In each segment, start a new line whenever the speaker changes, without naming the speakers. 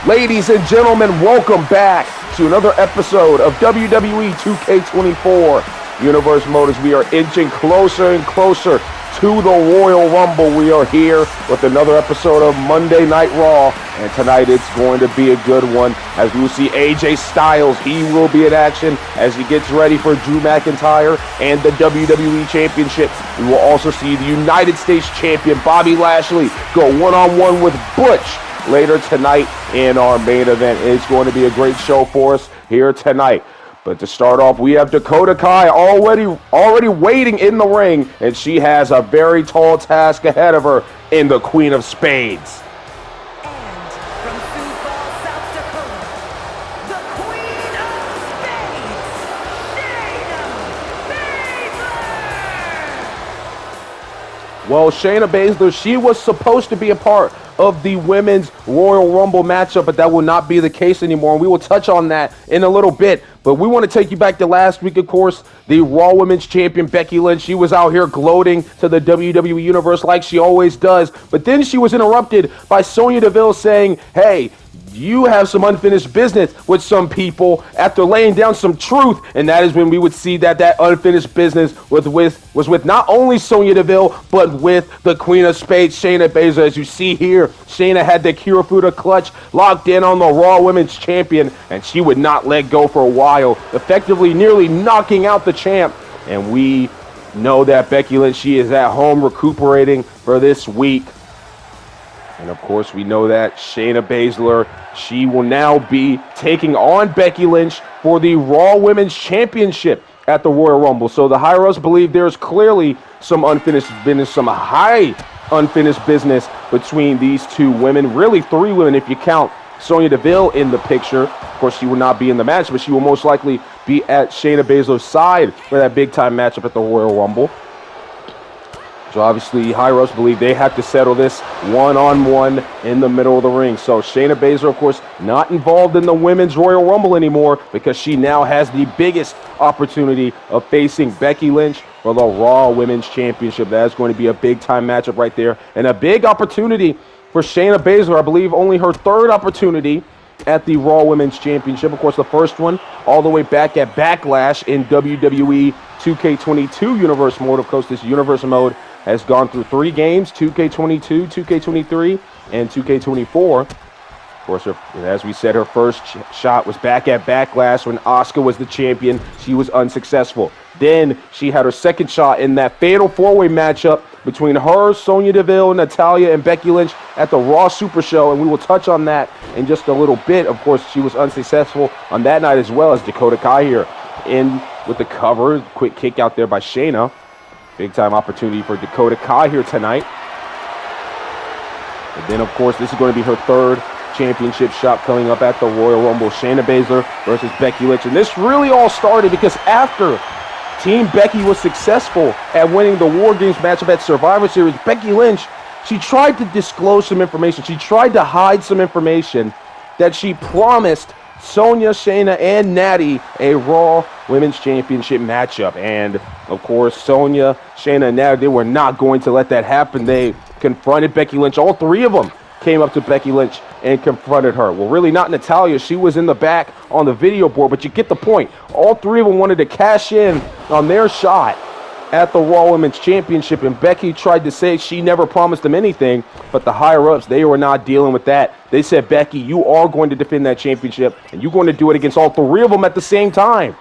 Ladies and gentlemen, welcome back to another episode of WWE 2K24 Universe Mode. As we are inching closer and closer to the Royal Rumble. We are here with another episode of Monday Night Raw, and tonight it's going to be a good one as we will see AJ Styles. He will be in action as he gets ready for Drew McIntyre and the WWE Championship. We will also see the United States Champion Bobby Lashley go one-on-one with Butch later tonight in our main event. It's going to be a great show for us here tonight. But to start off, we have Dakota Kai already waiting in the ring, and she has a very tall task ahead of her in the Queen of Spades.
And from Sioux Falls, South Dakota, the Queen of Spades, Shayna Baszler!
Well, Shayna Baszler, she was supposed to be a part of the Women's Royal Rumble matchup, but that will not be the case anymore, and we will touch on that in a little bit. But we want to take you back to last week, of course. The Raw Women's Champion Becky Lynch, she was out here gloating to the WWE Universe like she always does, but then she was interrupted by Sonya Deville saying, hey, you have some unfinished business with some people, after laying down some truth. And that is when we would see that unfinished business was with not only Sonya Deville, but with the Queen of Spades, Shayna Baszler. As you see here, Shayna had the Kirifuda clutch locked in on the Raw Women's Champion, and she would not let go for a while, effectively nearly knocking out the champ. And we know that Becky Lynch, she is at home recuperating for this week. And of course, we know that Shayna Baszler, she will now be taking on Becky Lynch for the Raw Women's Championship at the Royal Rumble. So the Higher-Ups believe there's clearly some unfinished business, some high unfinished business between these two women. Really, three women if you count Sonya Deville in the picture. Of course, she will not be in the match, but she will most likely be at Shayna Baszler's side for that big-time matchup at the Royal Rumble. So obviously, Higher-Ups believe they have to settle this one-on-one in the middle of the ring. So Shayna Baszler, of course, not involved in the Women's Royal Rumble anymore because she now has the biggest opportunity of facing Becky Lynch for the Raw Women's Championship. That is going to be a big-time matchup right there, and a big opportunity for Shayna Baszler. I believe only her third opportunity at the Raw Women's Championship. Of course, the first one all the way back at Backlash in WWE 2K22 Universe Mode. Of course, this Universe Mode has gone through 3 games, 2K22, 2K23, and 2K24. Of course, as we said, her first shot was back at Backlash when Asuka was the champion. She was unsuccessful. Then she had her second shot in that fatal 4-way matchup between her, Sonya Deville, Natalya, and Becky Lynch at the Raw Super Show, and we will touch on that in just a little bit. Of course, she was unsuccessful on that night as well, as Dakota Kai here in with the cover. Quick kick out there by Shayna. Big time opportunity for Dakota Kai here tonight. And then, of course, this is going to be her third championship shot coming up at the Royal Rumble. Shayna Baszler versus Becky Lynch. And this really all started because after Team Becky was successful at winning the War Games matchup at Survivor Series, Becky Lynch, she tried to disclose some information. She tried to hide some information that she promised Sonya, Shayna, and Natty a Raw Women's Championship matchup. And, of course, Sonya, Shayna, and Natty, they were not going to let that happen. They confronted Becky Lynch. All 3 of them came up to Becky Lynch and confronted her. Well, really not Natalya. She was in the back on the video board, but you get the point. All 3 of them wanted to cash in on their shot at the Raw Women's Championship, and Becky tried to say she never promised them anything, but the higher-ups, they were not dealing with that. They said, Becky, you are going to defend that championship, and you're going to do it against all 3 of them at the same time.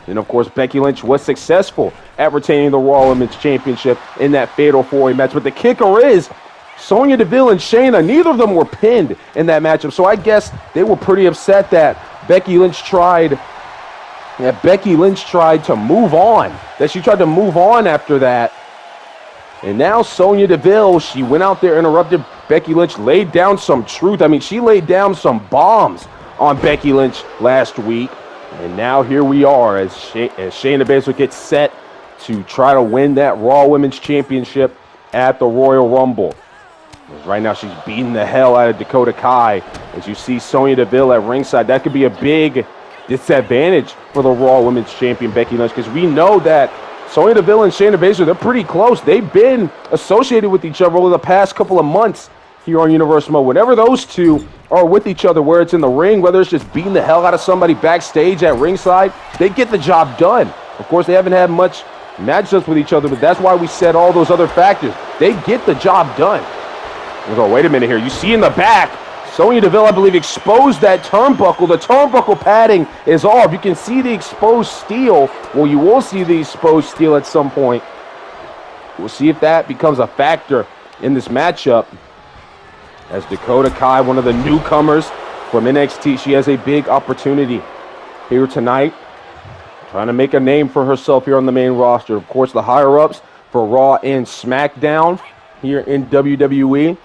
And, of course, Becky Lynch was successful at retaining the Raw Women's Championship in that fatal 4-way match. But the kicker is, Sonya Deville and Shayna, neither of them were pinned in that matchup, so I guess they were pretty upset that Becky Lynch tried to move on, that she tried to move on after that. And now Sonya Deville, she went out there, interrupted Becky Lynch, laid down some truth. I mean, she laid down some bombs on Becky Lynch last week. And now here we are as Shayna Baszler gets set to try to win that Raw Women's Championship at the Royal Rumble. Right now she's beating the hell out of Dakota Kai. As you see Sonya Deville at ringside, that could be a big disadvantage for the Raw Women's Champion Becky Lynch, because we know that Sonya Deville and Shayna Baszler, they're pretty close. They've been associated with each other over the past couple of months here on Universe Mode. Whenever those two are with each other, where it's in the ring, whether it's just beating the hell out of somebody backstage at ringside, they get the job done. Of course, they haven't had much matchups with each other, but that's why we said all those other factors. They get the job done. Oh, wait a minute here. You see in the back, Sonya Deville, I believe, exposed that turnbuckle. The turnbuckle padding is off. You can see the exposed steel. Well, you will see the exposed steel at some point. We'll see if that becomes a factor in this matchup. As Dakota Kai, one of the newcomers from NXT, she has a big opportunity here tonight. Trying to make a name for herself here on the main roster. Of course, the higher-ups for Raw and SmackDown here in WWE.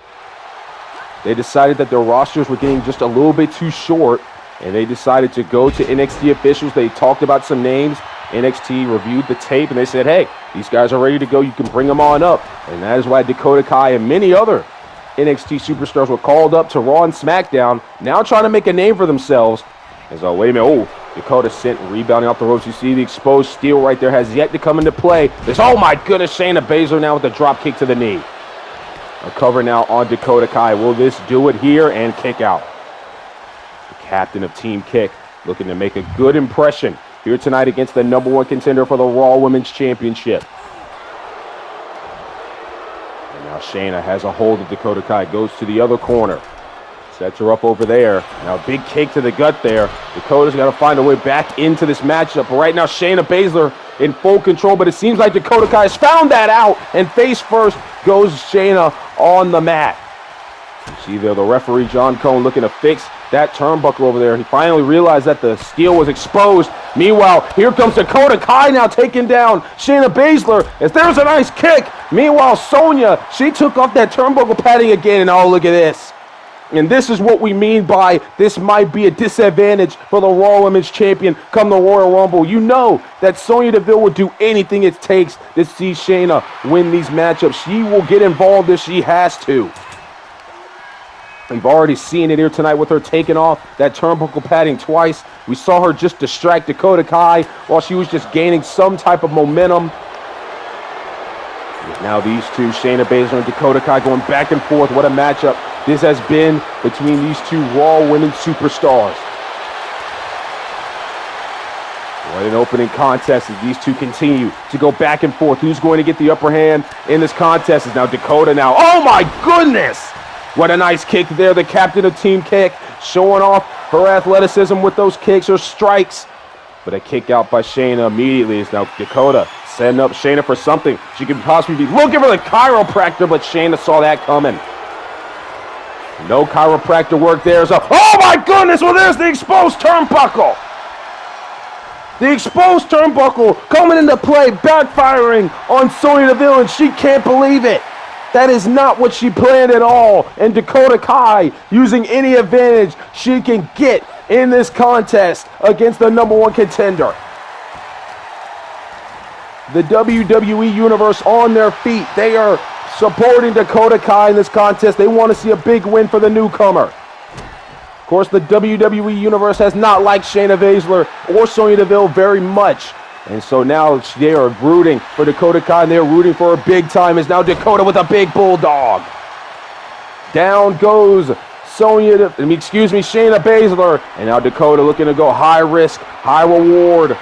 They decided that their rosters were getting just a little bit too short, and they decided to go to NXT officials. They talked about some names. NXT reviewed the tape, and they said, hey, these guys are ready to go. You can bring them on up. And that is why Dakota Kai and many other NXT superstars were called up to Raw and SmackDown, now trying to make a name for themselves. As, oh, wait a minute. Oh, Dakota sent rebounding off the ropes. You see the exposed steel right there has yet to come into play. There's, oh my goodness, Shayna Baszler now with the drop kick to the knee. A cover now on Dakota Kai. Will this do it here? And kick out. The captain of Team Kick looking to make a good impression here tonight against the #1 contender for the Raw Women's Championship. And now Shayna has a hold of Dakota Kai. Goes to the other corner. Sets her up over there. Now big kick to the gut there. Dakota's got to find a way back into this matchup. But right now Shayna Baszler in full control. But it seems like Dakota Kai has found that out. And face first goes Shayna on the mat. You see there the referee John Cone looking to fix that turnbuckle over there. He finally realized that the steel was exposed. Meanwhile, here comes Dakota Kai now taking down Shayna Baszler. As there's a nice kick. Meanwhile, Sonya, she took off that turnbuckle padding again. And oh, look at this. And this is what we mean by this might be a disadvantage for the Raw Women's Champion come the Royal Rumble. You know that Sonya Deville will do anything it takes to see Shayna win these matchups. She will get involved if she has to. We've already seen it here tonight with her taking off that turnbuckle padding twice. We saw her just distract Dakota Kai while she was just gaining some type of momentum. Now these two, Shayna Baszler and Dakota Kai, going back and forth. What a matchup this has been between these two Raw Women's superstars. What an opening contest as these two continue to go back and forth. Who's going to get the upper hand in this contest is now Dakota now. Oh my goodness! What a nice kick there. The captain of Team Kick showing off her athleticism with those kicks, her strikes. But a kick out by Shayna immediately is now Dakota setting up Shayna for something. She could possibly be looking for the chiropractor, but Shayna saw that coming. No chiropractor work there. So, oh my goodness! Well, there's the exposed turnbuckle. The exposed turnbuckle coming into play, backfiring on Sonya Deville, and she can't believe it. That is not what she planned at all. And Dakota Kai using any advantage she can get in this contest against the #1 contender. The WWE Universe on their feet. They are supporting Dakota Kai in this contest. They want to see a big win for the newcomer. Of course, the WWE Universe has not liked Shayna Baszler or Sonya Deville very much. And so now they are rooting for Dakota Kai, and they're rooting for her big time. Is now Dakota with a big bulldog. Down goes Shayna Baszler. And now Dakota looking to go high risk, high reward.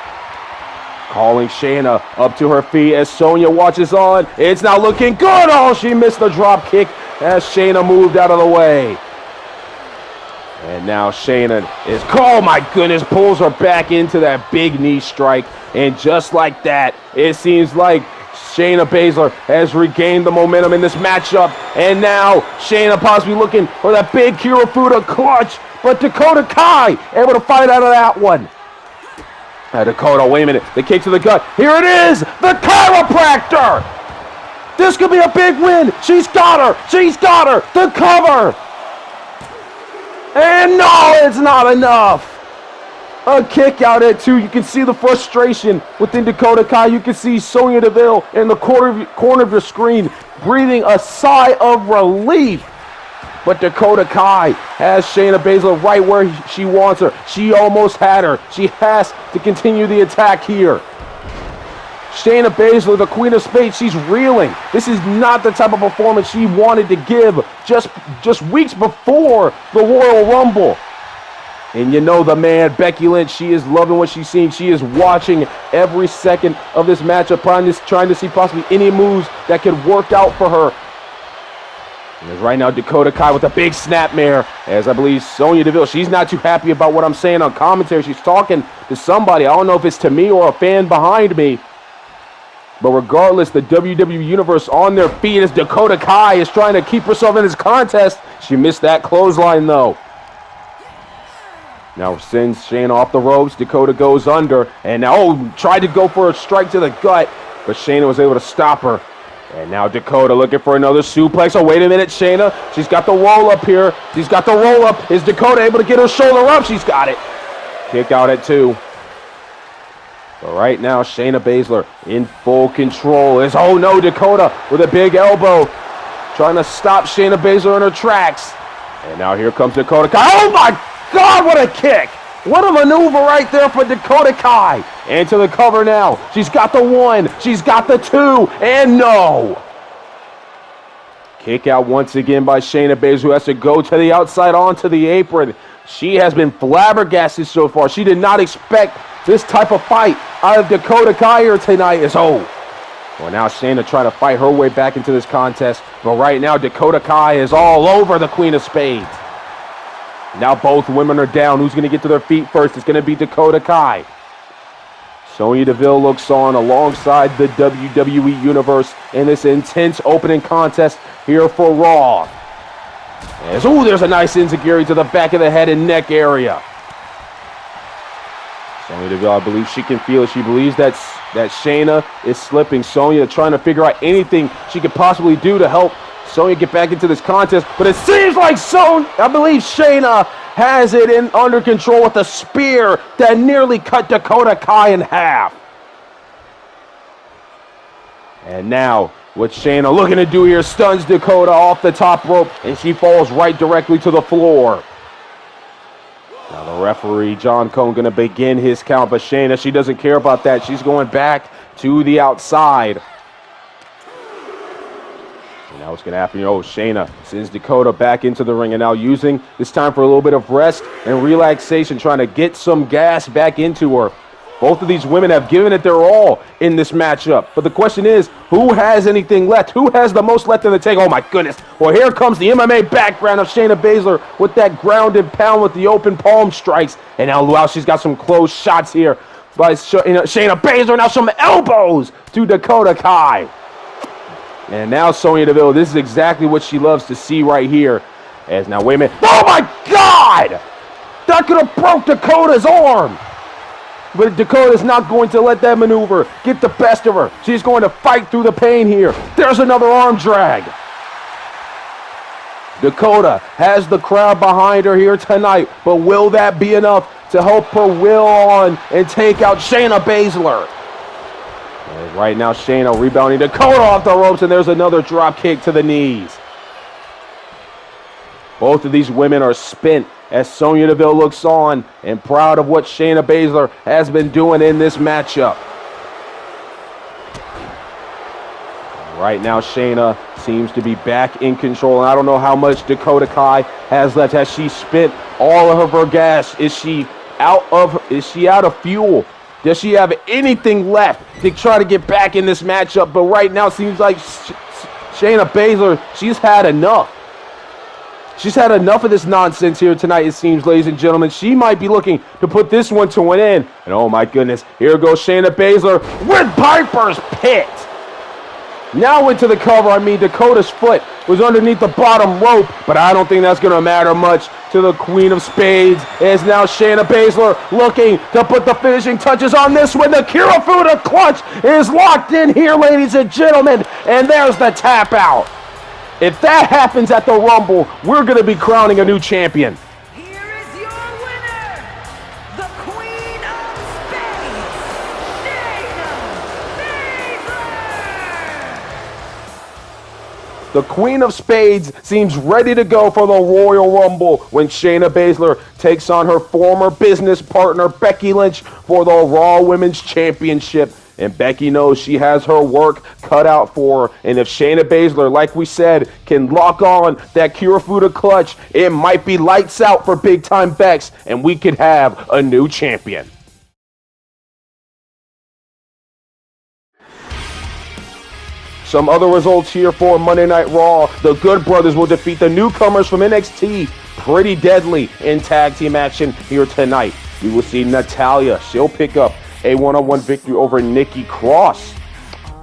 Calling Shayna up to her feet as Sonya watches on. It's not looking good. Oh, she missed the drop kick as Shayna moved out of the way. And now Shayna is, oh my goodness, pulls her back into that big knee strike. And just like that, it seems like Shayna Baszler has regained the momentum in this matchup. And now Shayna possibly looking for that big Kirifuda clutch. But Dakota Kai able to fight out of that one. Dakota, wait a minute. The kick to the gut. Here it is. The chiropractor. This could be a big win. She's got her. She's got her. The cover. And no, it's not enough. A kick out at 2. You can see the frustration within Dakota Kai. You can see Sonya Deville in the corner of your screen breathing a sigh of relief. But Dakota Kai has Shayna Baszler right where she wants her. She almost had her. She has to continue the attack here. Shayna Baszler, the Queen of Spades, she's reeling. This is not the type of performance she wanted to give just weeks before the Royal Rumble. And you know the man, Becky Lynch, she is loving what she's seeing. She is watching every second of this matchup, trying to see possibly any moves that could work out for her. And there's right now Dakota Kai with a big snapmare, as I believe Sonya Deville, she's not too happy about what I'm saying on commentary. She's talking to somebody. I don't know if it's to me or a fan behind me. But regardless, the WWE Universe on their feet as Dakota Kai is trying to keep herself in this contest. She missed that clothesline, though. Now sends Shayna off the ropes. Dakota goes under. And now, tried to go for a strike to the gut. But Shayna was able to stop her. And now Dakota looking for another suplex. Oh, wait a minute, Shayna. She's got the roll-up here. She's got the roll-up. Is Dakota able to get her shoulder up? She's got it. Kick out at 2. But right now, Shayna Baszler in full control. Oh no, Dakota with a big elbow. Trying to stop Shayna Baszler in her tracks. And now here comes Dakota Kai. Oh my God, what a kick. What a maneuver right there for Dakota Kai. And to the cover now. She's got the 1. She's got the 2. And no. Kick out once again by Shayna Baszler, who has to go to the outside onto the apron. She has been flabbergasted so far. She did not expect this type of fight out of Dakota Kai here tonight. Well, now Shayna trying to fight her way back into this contest. But right now, Dakota Kai is all over the Queen of Spades. Now both women are down. Who's going to get to their feet first? It's going to be Dakota Kai. Sonya Deville looks on alongside the WWE Universe in this intense opening contest here for Raw. There's a nice enziguri to the back of the head and neck area. Sonya Deville, I believe she can feel it. She believes that Shayna is slipping. Sonya trying to figure out anything she could possibly do to help Sonya get back into this contest. But it seems like I believe Shayna has it under control with a spear that nearly cut Dakota Kai in half. And now, what Shayna looking to do here, stuns Dakota off the top rope, and she falls right directly to the floor. Now the referee, John Cone, going to begin his count, but Shayna, she doesn't care about that. She's going back to the outside. And now what's going to happen? Shayna sends Dakota back into the ring, and now using this time for a little bit of rest and relaxation, trying to get some gas back into her. Both of these women have given it their all in this matchup. But the question is, who has anything left? Who has the most left in the tank? Oh, my goodness. Well, here comes the MMA background of Shayna Baszler with that ground and pound with the open palm strikes. And now, wow, she's got some close shots here by Shayna Baszler. Now some elbows to Dakota Kai. And now Sonya Deville, this is exactly what she loves to see right here. As now, wait a minute. Oh, my God! That could have broke Dakota's arm. But Dakota's not going to let that maneuver get the best of her. She's going to fight through the pain here. There's another arm drag. Dakota has the crowd behind her here tonight, but will that be enough to help her will on and take out Shayna Baszler? And right now, Shayna rebounding Dakota off the ropes, and there's another drop kick to the knees. Both of these women are spent as Sonya Deville looks on and proud of what Shayna Baszler has been doing in this matchup. Right now, Shayna seems to be back in control, and I don't know how much Dakota Kai has left. Has she spent all of her gas? Is she out of fuel? Does she have anything left to try to get back in this matchup? But right now, it seems like Shayna Baszler, she's had enough. She's had enough of this nonsense here tonight, it seems, ladies and gentlemen. She might be looking to put this one to an end. And oh my goodness, here goes Shayna Baszler with Piper's Pit. Now into the cover. Dakota's foot was underneath the bottom rope, but I don't think that's going to matter much to the Queen of Spades. As now Shayna Baszler looking to put the finishing touches on this one. The Kirifuda clutch is locked in here, ladies and gentlemen. And there's the tap out. If that happens at the Rumble, we're going to be crowning a new champion.
Here is your winner, the Queen of Spades, Shayna Baszler!
The Queen of Spades seems ready to go for the Royal Rumble when Shayna Baszler takes on her former business partner, Becky Lynch, for the Raw Women's Championship. And Becky knows she has her work cut out for her. And if Shayna Baszler, like we said, can lock on that Kirifuda clutch, it might be lights out for Big Time Bex, and we could have a new champion. Some other results here for Monday Night Raw. The Good Brothers will defeat the newcomers from NXT Pretty Deadly in tag team action here tonight. We will see Natalya. She'll pick up a one-on-one victory over Nikki Cross.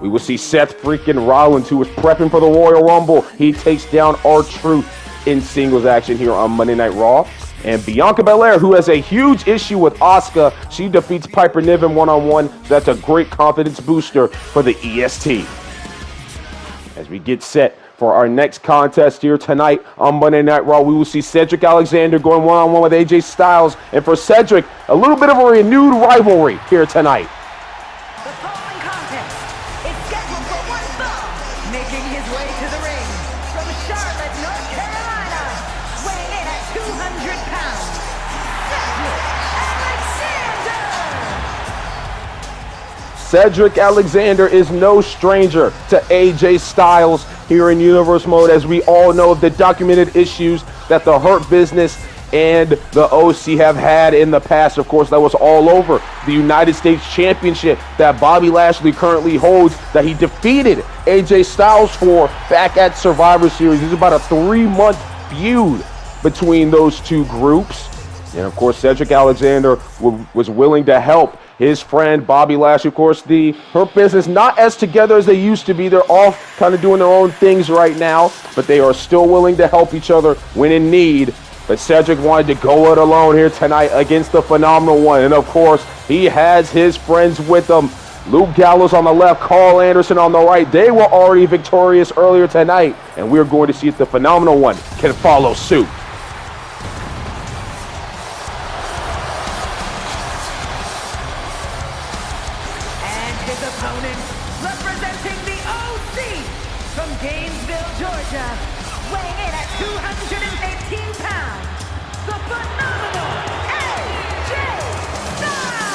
We will see Seth freaking Rollins, who is prepping for the Royal Rumble. He takes down R-Truth in singles action here on Monday Night Raw. And Bianca Belair, who has a huge issue with Asuka, she defeats Piper Niven one-on-one. So that's a great confidence booster for the EST. As we get set for our next contest here tonight on Monday Night Raw, we will see Cedric Alexander going one-on-one with AJ Styles. And for Cedric, a little bit of a renewed rivalry here tonight.
The following contest is scheduled for one fall, making his way to the ring from Charlotte, North Carolina, weighing in at 200 pounds, Cedric Alexander!
Cedric Alexander is no stranger to AJ Styles here in Universe Mode, as we all know of the documented issues that the Hurt Business and the OC have had in the past. Of course, that was all over the United States Championship that Bobby Lashley currently holds, that he defeated AJ Styles for back at Survivor Series. This is about a 3-month feud between those two groups. And of course, Cedric Alexander was willing to help his friend Bobby Lashley. Of course, the Hurt Business not as together as they used to be. They're all kind of doing their own things right now, but they are still willing to help each other when in need. But Cedric wanted to go it alone here tonight against the Phenomenal One. And of course, he has his friends with him. Luke Gallows on the left, Carl Anderson on the right. They were already victorious earlier tonight, and we're going to see if the Phenomenal One can follow suit.
Representing the OC from Gainesville, Georgia, weighing in at 218 pounds, the phenomenal AJ Styles!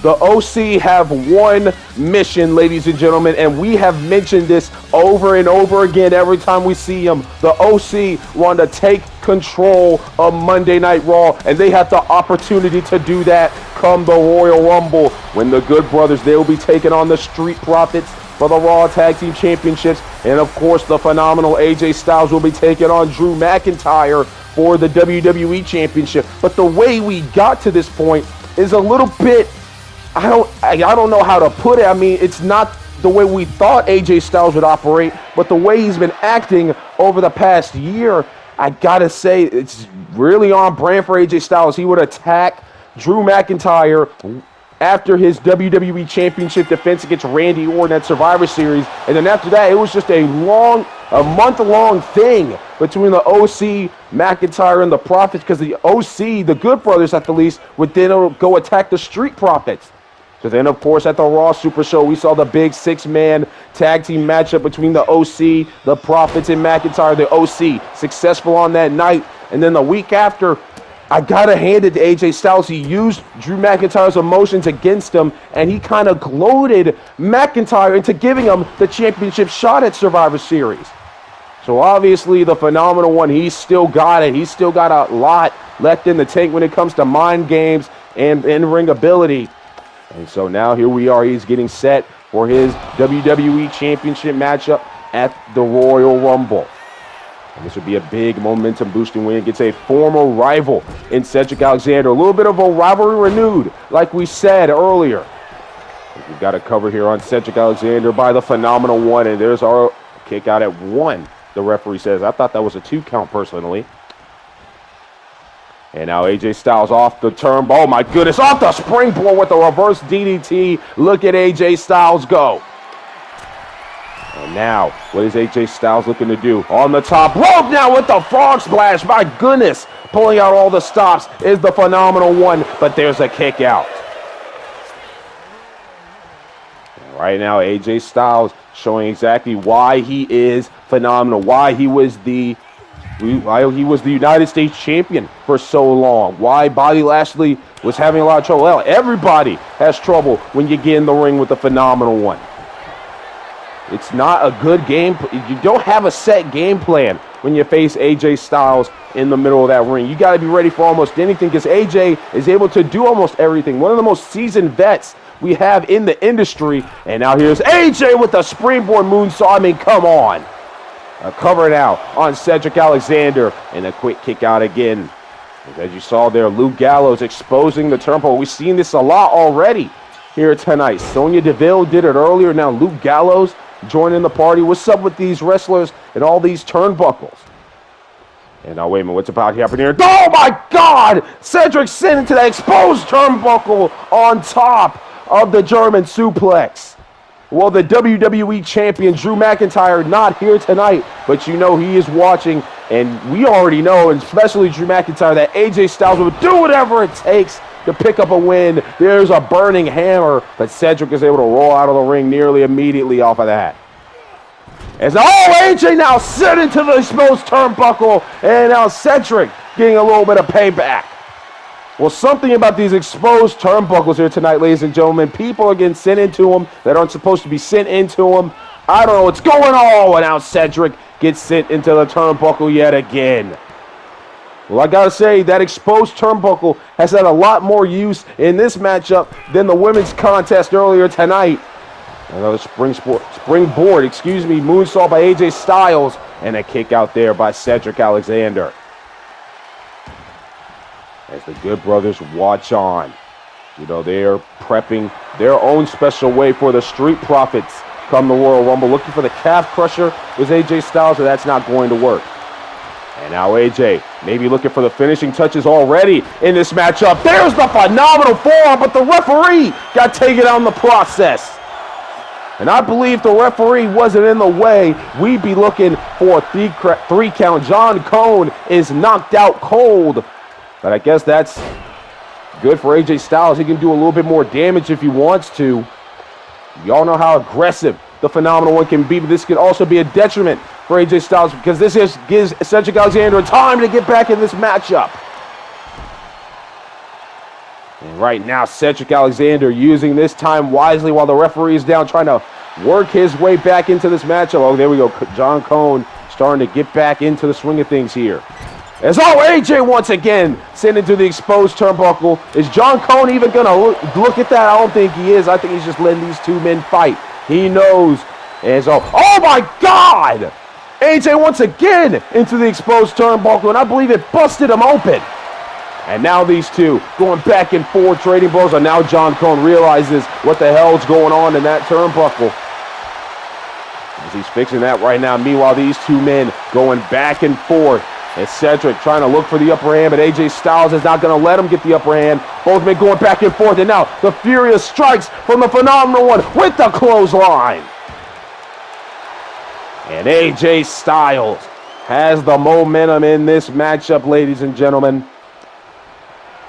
The OC have one mission, ladies and gentlemen, and we have mentioned this over and over again every time we see them. The OC want to take control of Monday Night Raw, and they have the opportunity to do that come the Royal Rumble, when the Good Brothers, they will be taking on the Street Profits for the Raw Tag Team Championships. And of course, the phenomenal AJ Styles will be taking on Drew McIntyre for the WWE Championship. But the way we got to this point is a little bit, I don't know how to put it. I mean, it's not the way we thought AJ Styles would operate, but the way he's been acting over the past year, I gotta say, it's really on brand for AJ Styles. He would attack Drew McIntyre after his WWE Championship defense against Randy Orton at Survivor Series. And then after that, it was just a month-long thing between the OC, McIntyre, and the Profits, because the OC, the Good Brothers at the least, would then go attack the Street Profits. So then, of course, at the Raw Super Show, we saw the big 6-man tag team matchup between the OC, the Profits, and McIntyre. The OC successful on that night. And then the week after, I gotta hand it to AJ Styles. He used Drew McIntyre's emotions against him, and he kind of gloated McIntyre into giving him the championship shot at Survivor Series. So obviously, the Phenomenal One, he's still got it. He's still got a lot left in the tank when it comes to mind games and in-ring ability. And so now here we are. He's getting set for his WWE Championship matchup at the Royal Rumble. And this would be a big momentum-boosting win. Gets a former rival in Cedric Alexander. A little bit of a rivalry renewed, like we said earlier. We've got a cover here on Cedric Alexander by the Phenomenal One. And there's our kick out at 1, the referee says. I thought that was a 2 count personally. And now AJ Styles off the turnbuckle. Oh my goodness, off the springboard with a reverse DDT. Look at AJ Styles go. And now, what is AJ Styles looking to do? On the top rope now with the frog splash. My goodness, pulling out all the stops is the Phenomenal One, but there's a kick out. And right now, AJ Styles showing exactly why he is phenomenal, why he was the He was the United States champion for so long. Why Bobby Lashley was having a lot of trouble? Well, everybody has trouble when you get in the ring with the Phenomenal One. It's not a good game. You don't have a set game plan when you face AJ Styles in the middle of that ring. You got to be ready for almost anything because AJ is able to do almost everything. One of the most seasoned vets we have in the industry. And now here's AJ with the springboard moonsault. I mean, come on. A cover now on Cedric Alexander and a quick kick out again. As you saw there, Luke Gallows exposing the turnbuckle. We've seen this a lot already here tonight. Sonya Deville did it earlier. Now Luke Gallows joining the party. What's up with these wrestlers and all these turnbuckles? And now, wait a minute, what's about to happen here? Oh my God! Cedric sent into the exposed turnbuckle on top of the German suplex. Well, the WWE Champion, Drew McIntyre, not here tonight, but you know he is watching, and we already know, and especially Drew McIntyre, that AJ Styles will do whatever it takes to pick up a win. There's a burning hammer, but Cedric is able to roll out of the ring nearly immediately off of that. As AJ now sent into the exposed turnbuckle, and now Cedric getting a little bit of payback. Well, something about these exposed turnbuckles here tonight, ladies and gentlemen. People are getting sent into them that aren't supposed to be sent into them. I don't know what's going on. And now Cedric gets sent into the turnbuckle yet again. Well, I gotta say, that exposed turnbuckle has had a lot more use in this matchup than the women's contest earlier tonight. Another springboard, moonsault by AJ Styles, and a kick out there by Cedric Alexander. As the Good Brothers watch on, you know, they're prepping their own special way for the Street Profits come the Royal Rumble. Looking for the calf crusher with AJ Styles, but that's not going to work. And now AJ maybe looking for the finishing touches already in this matchup. There's the phenomenal forearm, but the referee got taken out in the process. And I believe the referee wasn't in the way. We'd be looking for a three count. John Cone is knocked out cold. But I guess that's good for AJ Styles. He can do a little bit more damage if he wants to. Y'all know how aggressive the Phenomenal One can be, but this could also be a detriment for AJ Styles because this gives Cedric Alexander time to get back in this matchup. And right now, Cedric Alexander using this time wisely while the referee is down, trying to work his way back into this matchup. Oh, there we go. John Cone starting to get back into the swing of things here. As AJ once again sent into the exposed turnbuckle. Is John Cone even going to look at that? I don't think he is. I think he's just letting these two men fight. He knows. And so, oh my God! AJ once again into the exposed turnbuckle, and I believe it busted him open. And now these two going back and forth, trading blows, and now John Cone realizes what the hell's going on in that turnbuckle. As he's fixing that right now. Meanwhile, these two men going back and forth. And Cedric trying to look for the upper hand, but AJ Styles is not going to let him get the upper hand. Both men going back and forth, and now the furious strikes from the Phenomenal One with the clothesline. And AJ Styles has the momentum in this matchup, ladies and gentlemen.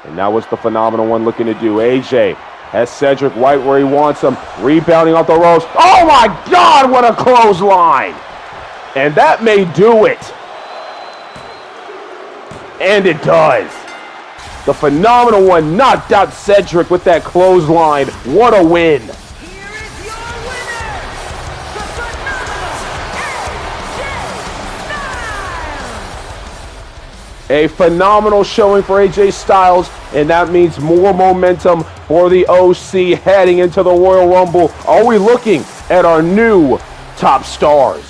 And now what's the Phenomenal One looking to do? AJ has Cedric right where he wants him, rebounding off the ropes. Oh my God, what a clothesline! And that may do it. And it does. The Phenomenal One knocked out Cedric with that clothesline. What a win.
Here is your winner, the phenomenal AJ Styles.
A phenomenal showing for AJ Styles, and that means more momentum for the OC heading into the Royal Rumble. Are we looking at our new top stars?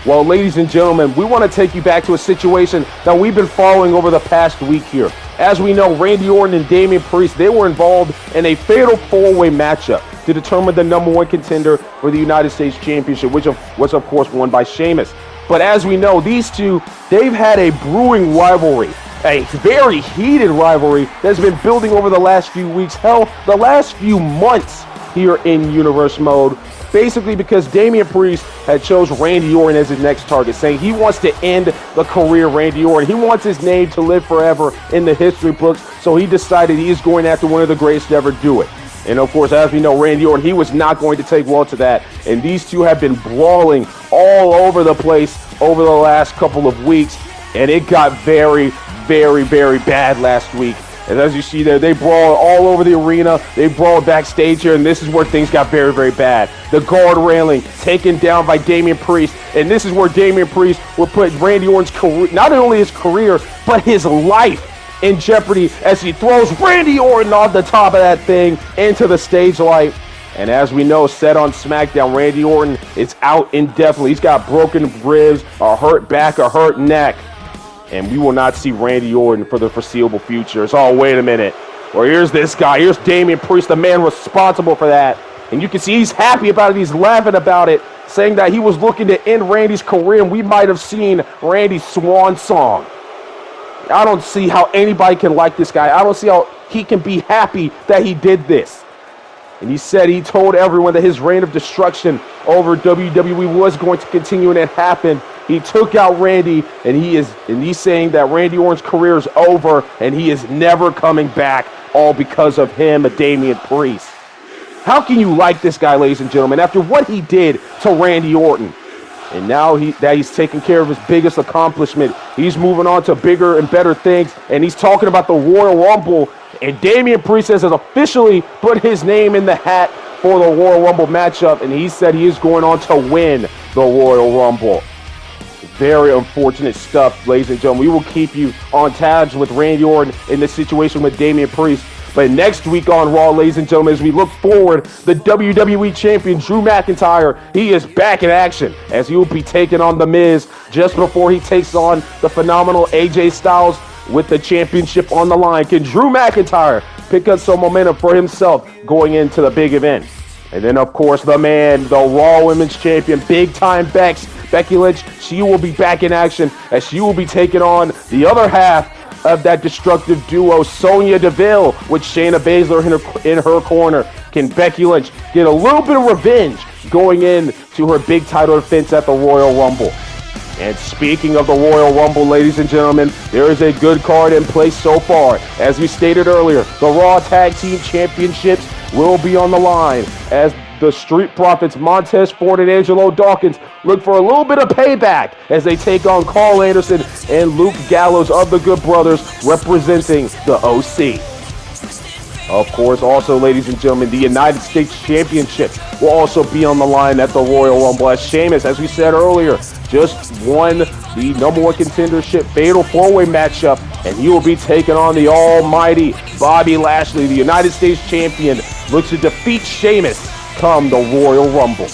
Well, ladies and gentlemen, we want to take you back to a situation that we've been following over the past week here. As we know, Randy Orton and Damian Priest, they were involved in a fatal four-way matchup to determine the number one contender for the United States Championship, which was, of course, won by Sheamus. But as we know, these two, they've had a brewing rivalry, a very heated rivalry that's been building over the last few weeks, hell, the last few months here in Universe Mode. Basically because Damian Priest had chose Randy Orton as his next target, saying he wants to end the career of Randy Orton. He wants his name to live forever in the history books, so he decided he is going after one of the greatest to ever do it. And of course, as we know, Randy Orton, he was not going to take well to that. And these two have been brawling all over the place over the last couple of weeks. And it got very, very, very bad last week. And as you see there, they brawled all over the arena. They brawled backstage here, and this is where things got very, very bad. The guard railing taken down by Damian Priest. And this is where Damian Priest will put Randy Orton's career, not only his career, but his life in jeopardy as he throws Randy Orton off the top of that thing into the stage light. And as we know, said on SmackDown, Randy Orton is out indefinitely. He's got broken ribs, a hurt back, a hurt neck. And we will not see Randy Orton for the foreseeable future. It's, oh, wait a minute. Well, here's this guy. Here's Damian Priest, the man responsible for that. And you can see he's happy about it. He's laughing about it, saying that he was looking to end Randy's career, and we might have seen Randy's swan song. I don't see how anybody can like this guy. I don't see how he can be happy that he did this. And he said he told everyone that his reign of destruction over WWE was going to continue, and it happened. He took out Randy, and he's saying that Randy Orton's career is over, and he is never coming back, all because of him, Damian Priest. How can you like this guy, ladies and gentlemen, after what he did to Randy Orton? And now he's taking care of his biggest accomplishment. He's moving on to bigger and better things, and he's talking about the Royal Rumble. And Damian Priest has officially put his name in the hat for the Royal Rumble matchup, and he said he is going on to win the Royal Rumble. Very unfortunate stuff, ladies and gentlemen. We will keep you on tabs with Randy Orton in this situation with Damian Priest. But next week on Raw, ladies and gentlemen, as we look forward, the WWE Champion, Drew McIntyre, he is back in action as he will be taking on The Miz just before he takes on the phenomenal AJ Styles with the championship on the line. Can Drew McIntyre pick up some momentum for himself going into the big event? And then, of course, the man, the Raw Women's Champion, big-time Becky Lynch, she will be back in action as she will be taking on the other half of that destructive duo, Sonya Deville, with Shayna Baszler in her corner. Can Becky Lynch get a little bit of revenge going into her big title defense at the Royal Rumble? And speaking of the Royal Rumble, ladies and gentlemen, there is a good card in place so far. As we stated earlier, the Raw Tag Team Championships will be on the line as the Street Profits, Montez Ford and Angelo Dawkins, look for a little bit of payback as they take on Carl Anderson and Luke Gallows of the Good Brothers representing the OC. Of course, also, ladies and gentlemen, the United States Championship will also be on the line at the Royal Rumble as Sheamus, as we said earlier, just won the #1 contendership fatal 4-way matchup, and he will be taking on the almighty Bobby Lashley. The United States Champion looks to defeat Sheamus come the Royal Rumble.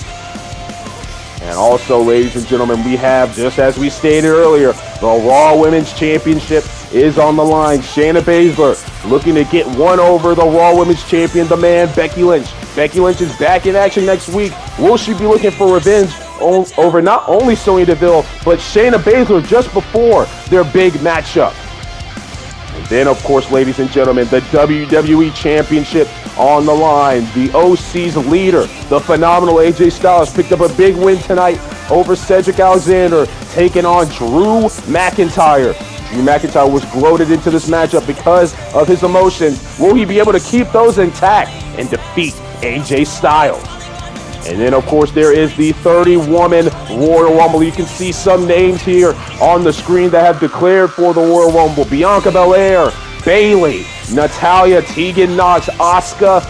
And also, ladies and gentlemen, we have, just as we stated earlier, the Raw Women's Championship is on the line. Shayna Baszler looking to get one over the Raw Women's Champion, the man, Becky Lynch. Becky Lynch is back in action next week. Will she be looking for revenge over not only Sonya Deville, but Shayna Baszler just before their big matchup? And then, of course, ladies and gentlemen, the WWE Championship on the line. The OC's leader, the phenomenal AJ Styles, picked up a big win tonight over Cedric Alexander, taking on Drew McIntyre. Drew McIntyre was gloated into this matchup because of his emotions. Will he be able to keep those intact and defeat AJ Styles? And then, of course, there is the 30-woman Royal Rumble. You can see some names here on the screen that have declared for the Royal Rumble. Bianca Belair, Bayley, Natalya, Tegan Nox, Asuka,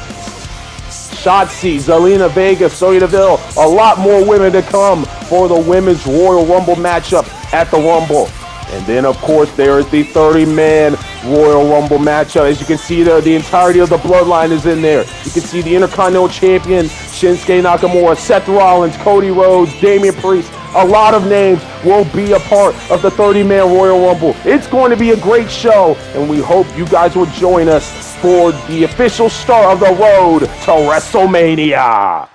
Shotzi, Zelina Vega, Sonya Deville. A lot more women to come for the Women's Royal Rumble matchup at the Rumble. And then, of course, there is the 30-man Royal Rumble matchup. As you can see there, the entirety of the Bloodline is in there. You can see the Intercontinental Champion, Shinsuke Nakamura, Seth Rollins, Cody Rhodes, Damian Priest. A lot of names will be a part of the 30-man Royal Rumble. It's going to be a great show, and we hope you guys will join us for the official start of the road to WrestleMania.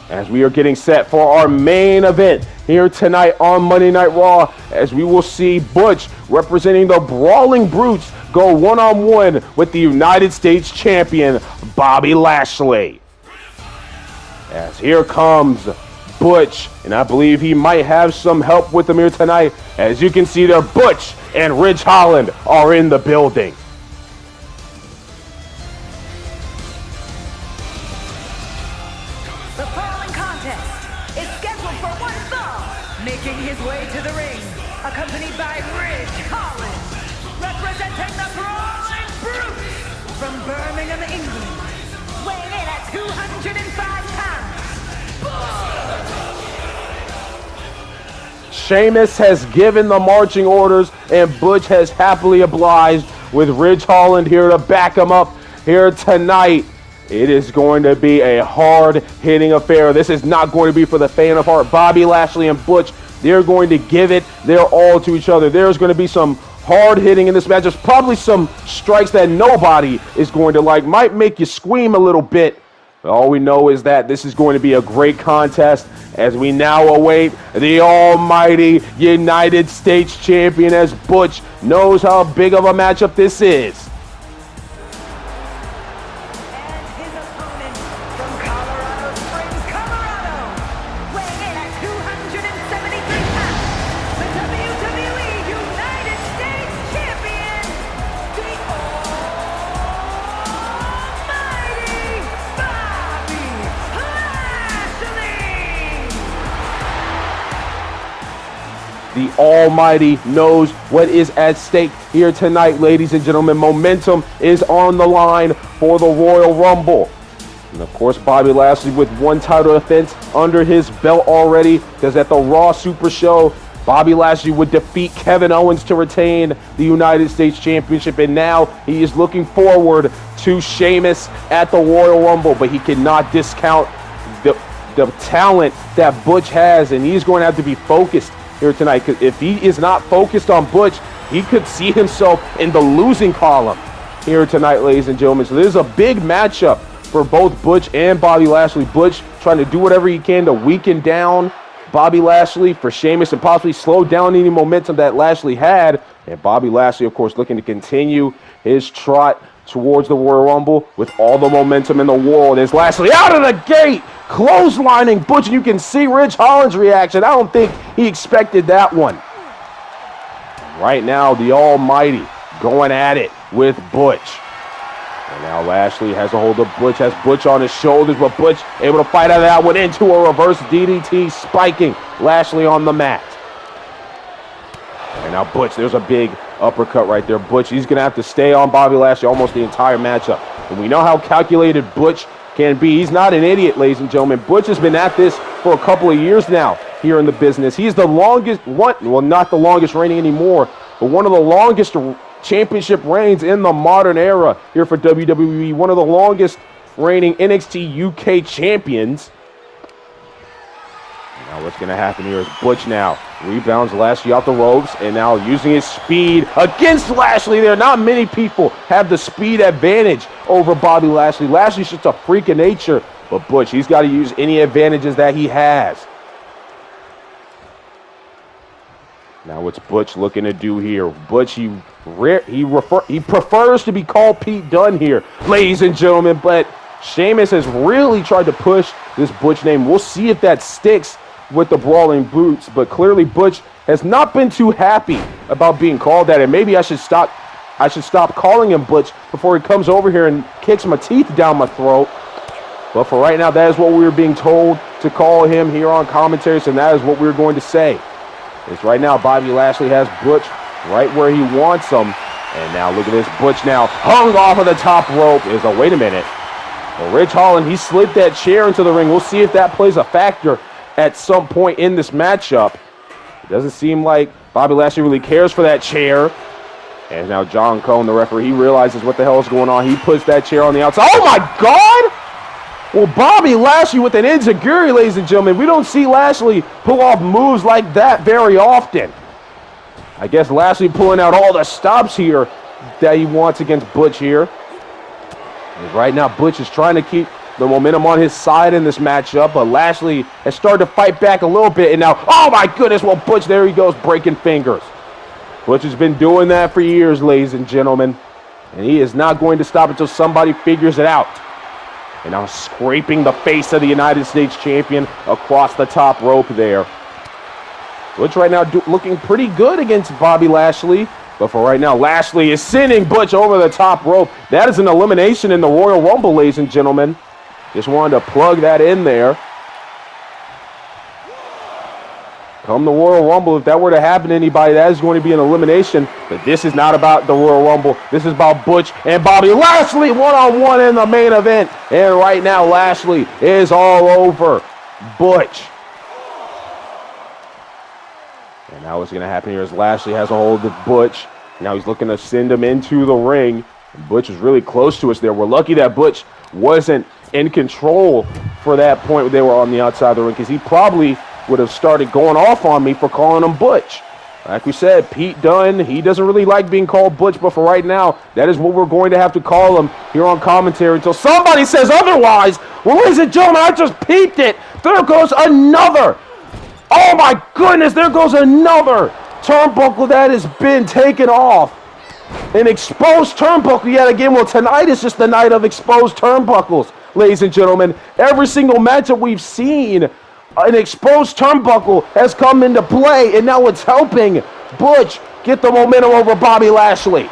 As we are getting set for our main event here tonight on Monday Night Raw, as we will see Butch representing the Brawling Brutes go one-on-one with the United States Champion, Bobby Lashley. As here comes Butch, and I believe he might have some help with him here tonight. As you can see there, Butch and Ridge Holland are in the building.
The following contest is scheduled for one fall. Making his way to the ring, accompanied by Ridge Holland, representing the Brawling Brute from Birmingham, England, weighing in at 205 pounds.
Sheamus has given the marching orders, and Butch has happily obliged with Ridge Holland here to back him up here tonight. It is going to be a hard-hitting affair. This is not going to be for the faint of heart. Bobby Lashley and Butch, they're going to give it their all to each other. There's going to be some hard-hitting in this match. There's probably some strikes that nobody is going to like. Might make you scream a little bit. But all we know is that this is going to be a great contest as we now await the almighty United States champion, as Butch knows how big of a matchup this is. The Almighty knows what is at stake here tonight, ladies and gentlemen. Momentum is on the line for the Royal Rumble. And of course, Bobby Lashley with one title defense under his belt already, because at the Raw Super Show, Bobby Lashley would defeat Kevin Owens to retain the United States Championship. And now he is looking forward to Sheamus at the Royal Rumble, but he cannot discount the talent that Butch has, and he's going to have to be focused here tonight, because if he is not focused on Butch, he could see himself in the losing column here tonight, ladies and gentlemen. So this is a big matchup for both Butch and Bobby Lashley. Butch trying to do whatever he can to weaken down Bobby Lashley for Sheamus and possibly slow down any momentum that Lashley had. And Bobby Lashley, of course, looking to continue his trot towards the Royal Rumble with all the momentum in the world. As Lashley out of the gate, clotheslining Butch, and you can see Ridge Holland's reaction. I don't think he expected that one. Right now, the Almighty going at it with Butch. And now Lashley has a hold of Butch, has Butch on his shoulders, but Butch able to fight out of that one into a reverse DDT, spiking Lashley on the mat. And now Butch, there's a big uppercut right there. Butch, he's going to have to stay on Bobby Lashley almost the entire matchup. And we know how calculated Butch can be. He's not an idiot, ladies and gentlemen. Butch has been at this for a couple of years now here in the business. He's the longest, well, not the longest reigning anymore, but one of the longest championship reigns in the modern era here for WWE. One of the longest reigning NXT UK champions. Now what's going to happen here is Butch now rebounds Lashley off the ropes, and now using his speed against Lashley there. Not many people have the speed advantage over Bobby Lashley. Lashley's just a freak of nature, but Butch, he's got to use any advantages that he has. Now what's Butch looking to do here? Butch, he prefers to be called Pete Dunne here, ladies and gentlemen, but Sheamus has really tried to push this Butch name. We'll see if that sticks with the Brawling Brutes, but clearly Butch has not been too happy about being called that, and maybe I should stop calling him Butch before he comes over here and kicks my teeth down my throat. But for right now, that is what we were being told to call him here on commentary, so that is what we're going to say. It's right now Bobby Lashley has Butch right where he wants him, and now look at this, Butch now hung off of the top rope. Wait a minute. Well, Ridge Holland, he slid that chair into the ring. We'll see if that plays a factor at some point in this matchup. It doesn't seem like Bobby Lashley really cares for that chair. And now John Cone, the referee, he realizes what the hell is going on. He puts that chair on the outside. Oh my God! Well, Bobby Lashley with an enziguri, ladies and gentlemen. We don't see Lashley pull off moves like that very often. I guess Lashley pulling out all the stops here that he wants against Butch here. And right now, Butch is trying to keep the momentum on his side in this matchup, but Lashley has started to fight back a little bit, and now, oh my goodness, well, Butch, there he goes, breaking fingers. Butch has been doing that for years, ladies and gentlemen, and he is not going to stop until somebody figures it out. And now scraping the face of the United States champion across the top rope there. Butch right now looking pretty good against Bobby Lashley. But for right now, Lashley is sending Butch over the top rope. That is an elimination in the Royal Rumble, ladies and gentlemen. Just wanted to plug that in there. come the Royal Rumble, if that were to happen to anybody, that is going to be an elimination. But this is not about the Royal Rumble. This is about Butch and Bobby Lashley one-on-one in the main event. And right now, Lashley is all over Butch. And now what's going to happen here is Lashley has a hold of Butch. Now he's looking to send him into the ring. And Butch is really close to us there. We're lucky that Butch wasn't in control for that point when they were on the outside of the ring, because he probably would have started going off on me for calling him Butch. Like we said, Pete Dunne, he doesn't really like being called Butch, but for right now, that is what we're going to have to call him here on commentary until somebody says otherwise. Well, ladies and gentlemen, I just peeped it. There goes another. Oh my goodness, there goes another turnbuckle that has been taken off. An exposed turnbuckle yet again. Well, tonight is just the night of exposed turnbuckles, ladies and gentlemen. Every single matchup we've seen, an exposed turnbuckle has come into play, and now it's helping Butch get the momentum over Bobby Lashley.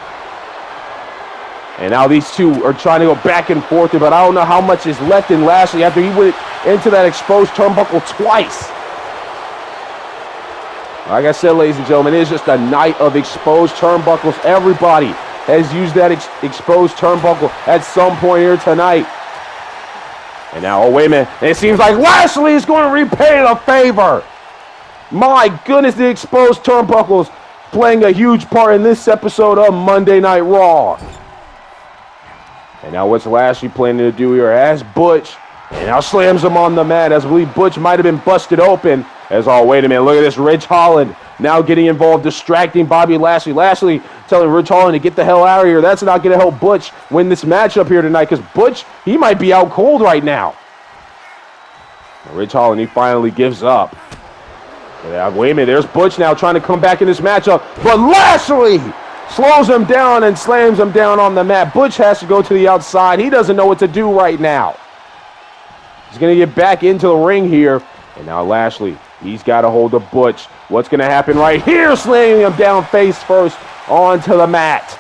And now these two are trying to go back and forth, but I don't know how much is left in Lashley after he went into that exposed turnbuckle twice. Like I said, ladies and gentlemen, it is just a night of exposed turnbuckles. Everybody has used that exposed turnbuckle at some point here tonight. And now, oh, wait a minute. It seems like Lashley is going to repay the favor. My goodness, the exposed turnbuckles playing a huge part in this episode of Monday Night Raw. And now what's Lashley planning to do here as Butch? And now slams him on the mat, as I believe Butch might have been busted open. As, oh, wait a minute, look at this. Ridge Holland now getting involved, distracting Bobby Lashley. Lashley telling Ridge Holland to get the hell out of here. That's not going to help Butch win this matchup here tonight, because Butch, he might be out cold right now. Ridge Holland, he finally gives up. Wait a minute, there's Butch now trying to come back in this matchup, but Lashley slows him down and slams him down on the mat. Butch has to go to the outside. He doesn't know what to do right now. He's going to get back into the ring here. And now Lashley, he's got a hold of Butch. What's going to happen right here? Slamming him down face first onto the mat.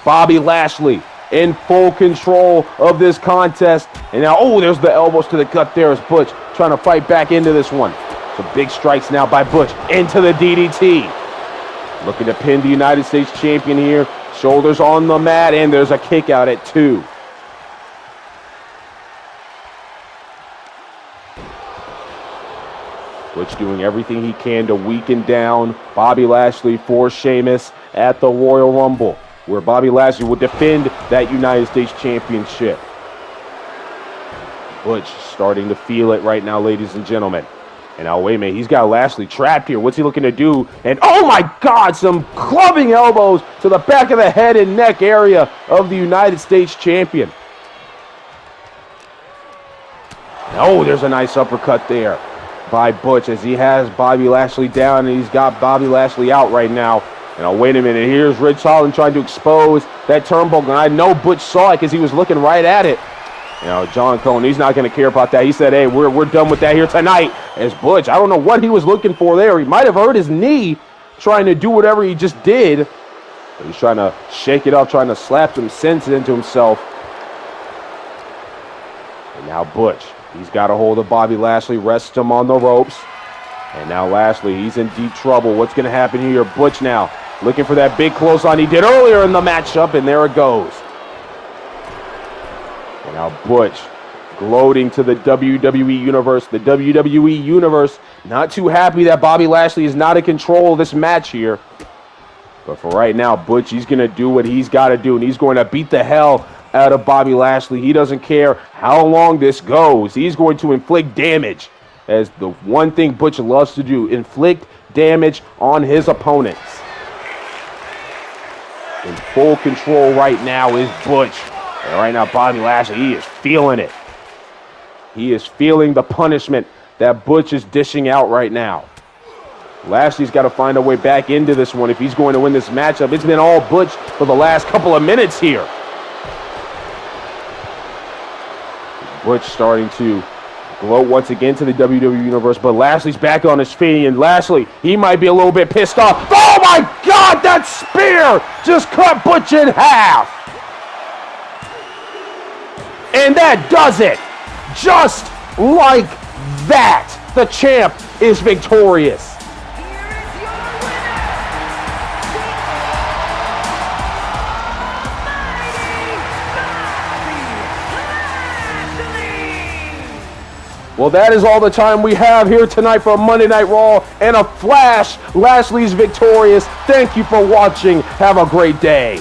Bobby Lashley in full control of this contest. And now, oh, there's the elbows to the gut there as Butch trying to fight back into this one. Some big strikes now by Butch into the DDT. Looking to pin the United States champion here. Shoulders on the mat, and there's a kick out at 2. Butch doing everything he can to weaken down Bobby Lashley for Sheamus at the Royal Rumble, where Bobby Lashley will defend that United States Championship. Butch starting to feel it right now, ladies and gentlemen. And now, wait a minute, he's got Lashley trapped here. What's he looking to do? And, oh my God, some clubbing elbows to the back of the head and neck area of the United States champion. Oh, there's a nice uppercut there by Butch as he has Bobby Lashley down, and he's got Bobby Lashley out right now. And oh, wait a minute, here's Ridge Holland trying to expose that turnbuckle, and I know Butch saw it because he was looking right at it. You know, John Cone, he's not going to care about that. He said, hey, we're done with that here tonight. As Butch, I don't know what he was looking for there. He might have hurt his knee trying to do whatever he just did. But he's trying to shake it up, trying to slap some sense into himself. And now Butch, he's got a hold of Bobby Lashley, rests him on the ropes. And now Lashley, he's in deep trouble. What's going to happen here? Butch now looking for that big clothesline he did earlier in the matchup, and there it goes. And now Butch gloating to the WWE Universe. The WWE Universe not too happy that Bobby Lashley is not in control of this match here. But for right now, Butch, he's going to do what he's got to do, and he's going to beat the hell out of Bobby Lashley. He doesn't care how long this goes. He's going to inflict damage, as the one thing Butch loves to do, inflict damage on his opponents. In full control right now is Butch. And right now, Bobby Lashley, he is feeling it. He is feeling the punishment that Butch is dishing out right now. Lashley's got to find a way back into this one if he's going to win this matchup. It's been all Butch for the last couple of minutes here. Butch starting to gloat once again to the WWE Universe, but Lashley's back on his feet, and Lashley, he might be a little bit pissed off. Oh my God, that spear just cut Butch in half. And that does it. Just like that, the champ is victorious. Well, that is all the time we have here tonight for Monday Night Raw and a flash. Lashley's victorious. Thank you for watching. Have a great day.